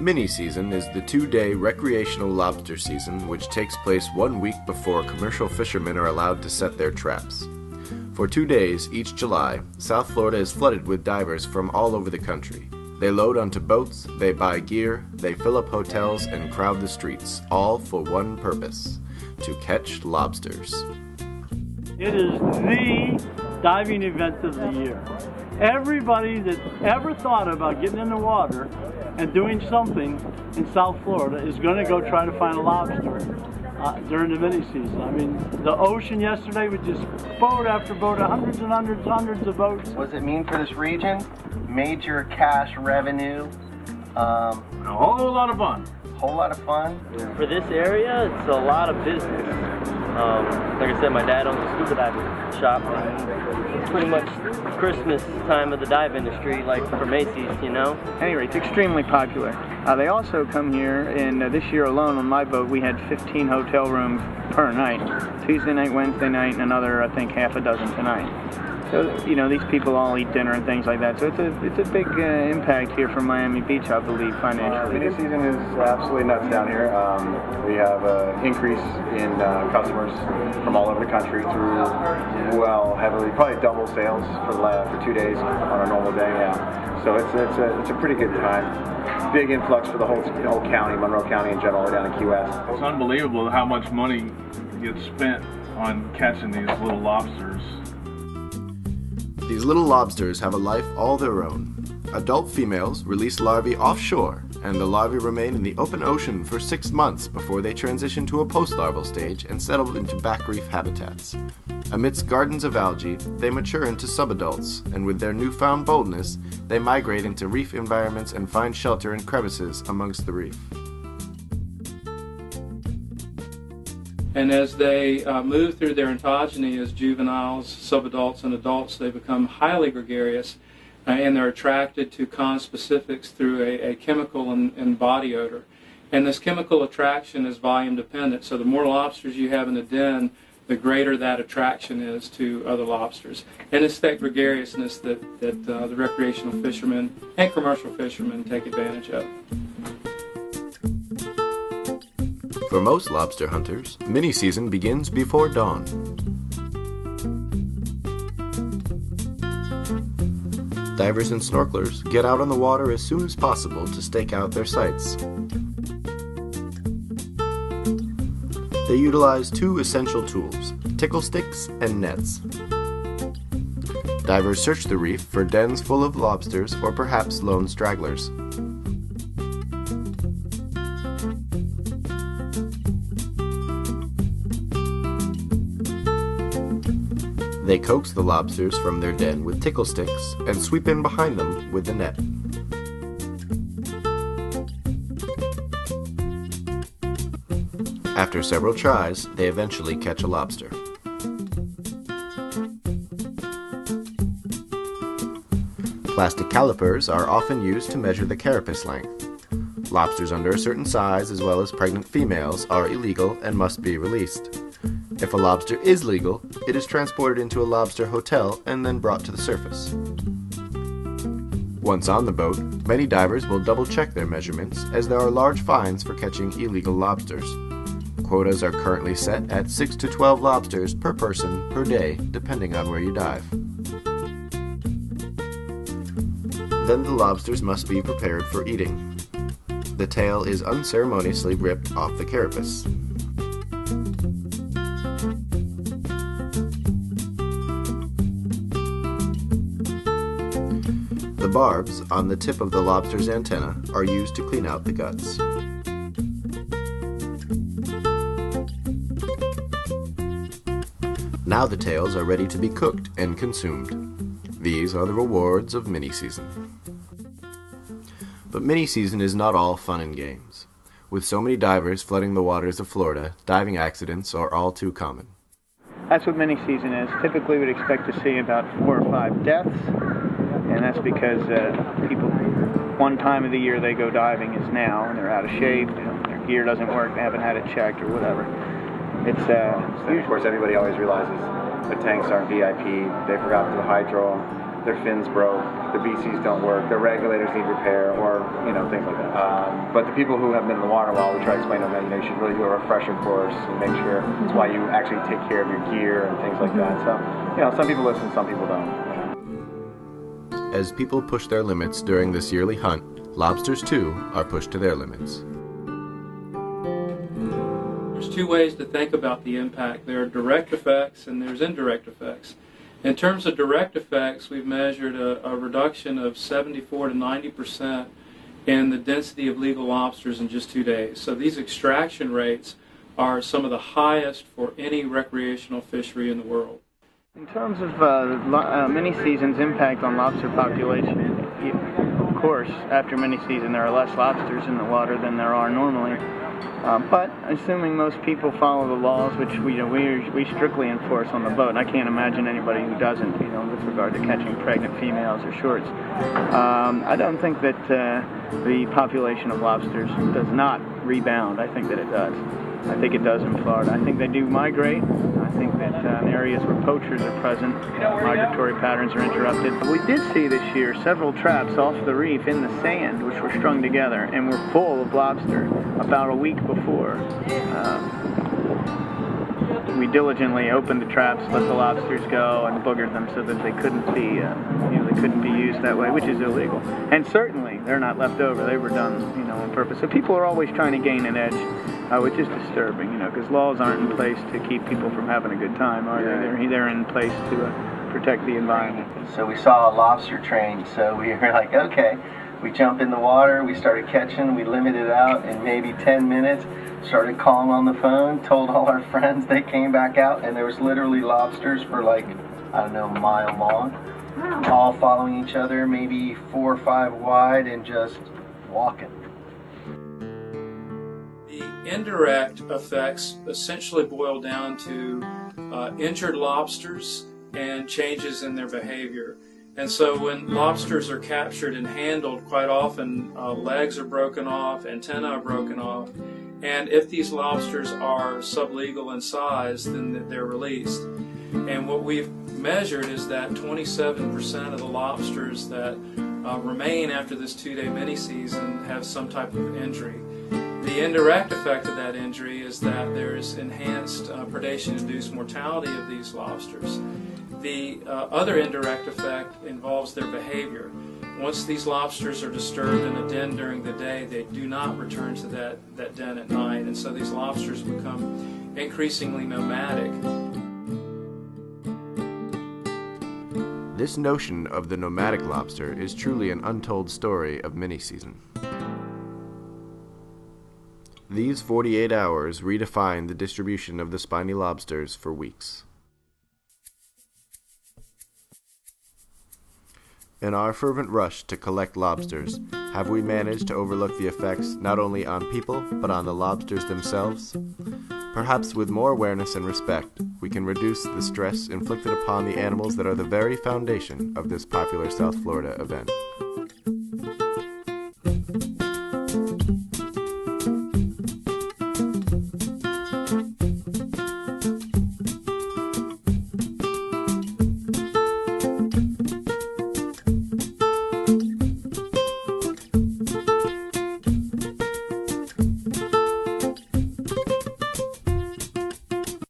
Mini-season is the 2-day recreational lobster season which takes place 1 week before commercial fishermen are allowed to set their traps. For 2 days each July, South Florida is flooded with divers from all over the country. They load onto boats, they buy gear, they fill up hotels and crowd the streets, all for one purpose: to catch lobsters. It is the diving event of the year. Everybody that ever thought about getting in the water and doing something in South Florida is going to go try to find a lobster during the mini season. I mean, the ocean yesterday was just boat after boat, hundreds and hundreds of boats. What does it mean for this region? Major cash revenue. A whole lot of fun. Whole lot of fun. For this area, it's a lot of business. Like I said, my dad owns a scuba diving shop, and it's pretty much Christmas time of the dive industry, like for Macy's, you know? At any rate, it's extremely popular. They also come here, and this year alone on my boat, we had 15 hotel rooms per night. Tuesday night, Wednesday night, and another, I think, half a dozen tonight. So, you know, these people all eat dinner and things like that. So it's a big impact here from Miami Beach, I believe, financially. Mini season is absolutely nuts down here. We have an increase in customers from all over the country through, well, heavily, probably double sales for 2 days on a normal day. Yeah. So it's a pretty good time. Big influx for the whole county, Monroe County in general, down in Key West. It's unbelievable how much money gets spent on catching these little lobsters. These little lobsters have a life all their own. Adult females release larvae offshore, and the larvae remain in the open ocean for 6 months before they transition to a post-larval stage and settle into back reef habitats. Amidst gardens of algae, they mature into subadults, and with their newfound boldness, they migrate into reef environments and find shelter in crevices amongst the reef. And as they move through their ontogeny as juveniles, subadults, and adults, they become highly gregarious, and they're attracted to conspecifics through a chemical and body odor. And this chemical attraction is volume dependent, so the more lobsters you have in the den, the greater that attraction is to other lobsters. And it's that gregariousness that the recreational fishermen and commercial fishermen take advantage of. For most lobster hunters, mini-season begins before dawn. Divers and snorkelers get out on the water as soon as possible to stake out their sights. They utilize 2 essential tools: tickle sticks and nets. Divers search the reef for dens full of lobsters or perhaps lone stragglers. They coax the lobsters from their den with tickle sticks and sweep in behind them with the net. After several tries, they eventually catch a lobster. Plastic calipers are often used to measure the carapace length. Lobsters under a certain size, as well as pregnant females, are illegal and must be released. If a lobster is legal, it is transported into a lobster hotel and then brought to the surface. Once on the boat, many divers will double-check their measurements, as there are large fines for catching illegal lobsters. Quotas are currently set at 6 to 12 lobsters per person per day, depending on where you dive. Then the lobsters must be prepared for eating. The tail is unceremoniously ripped off the carapace. The barbs on the tip of the lobster's antenna are used to clean out the guts. Now the tails are ready to be cooked and consumed. These are the rewards of mini-season. But mini-season is not all fun and games. With so many divers flooding the waters of Florida, diving accidents are all too common. That's what mini season is. Typically we'd expect to see about 4 or 5 deaths, and that's because people one time of the year they go diving is now, and they're out of shape, their gear doesn't work, they haven't had it checked or whatever. It's and of course, everybody always realizes the tanks aren't VIP. They forgot the hydro, their fins broke, the BCs don't work, their regulators need repair, or things like that. But the people who have been in the water, well, we try to explain to them that you should really do a refresher course and make sure it's why you actually take care of your gear and things like that. So some people listen, some people don't. As people push their limits during this yearly hunt, lobsters too are pushed to their limits. There's two ways to think about the impact. There are direct effects and there's indirect effects. In terms of direct effects, we've measured a reduction of 74 to 90% in the density of legal lobsters in just 2 days. So these extraction rates are some of the highest for any recreational fishery in the world. In terms of mini-season's impact on lobster population, of course, after mini-season there are less lobsters in the water than there are normally. But assuming most people follow the laws, which we strictly enforce on the boat, and I can't imagine anybody who doesn't, with regard to catching pregnant females or shorts. I don't think that the population of lobsters does not rebound. I think that it does. I think it does in Florida. I think they do migrate. I think that in areas where poachers are present, migratory patterns are interrupted. We did see this year several traps off the reef in the sand, which were strung together and were full of lobster about a week before. We diligently opened the traps, let the lobsters go, and boogered them so that they couldn't be, they couldn't be used that way, which is illegal. And certainly they're not left over; they were done, on purpose. So people are always trying to gain an edge, which is disturbing, because laws aren't in place to keep people from having a good time, are they? They're in place to protect the environment. So we saw a lobster train. So we were like, okay. We jump in the water, we started catching, we limited out in maybe 10 minutes, started calling on the phone, told all our friends, they came back out, and there was literally lobsters for a mile long, all following each other, maybe 4 or 5 wide, and just walking. The indirect effects essentially boil down to injured lobsters and changes in their behavior. And so when lobsters are captured and handled, quite often legs are broken off, antennae are broken off, and if these lobsters are sublegal in size, then they're released. And what we've measured is that 27% of the lobsters that remain after this 2-day mini-season have some type of injury. The indirect effect of that injury is that there's enhanced predation-induced mortality of these lobsters. The other indirect effect involves their behavior. Once these lobsters are disturbed in a den during the day, they do not return to that den at night, and so these lobsters become increasingly nomadic. This notion of the nomadic lobster is truly an untold story of mini-season. These 48 hours redefine the distribution of the spiny lobsters for weeks. In our fervent rush to collect lobsters, have we managed to overlook the effects not only on people, but on the lobsters themselves? Perhaps with more awareness and respect, we can reduce the stress inflicted upon the animals that are the very foundation of this popular South Florida event.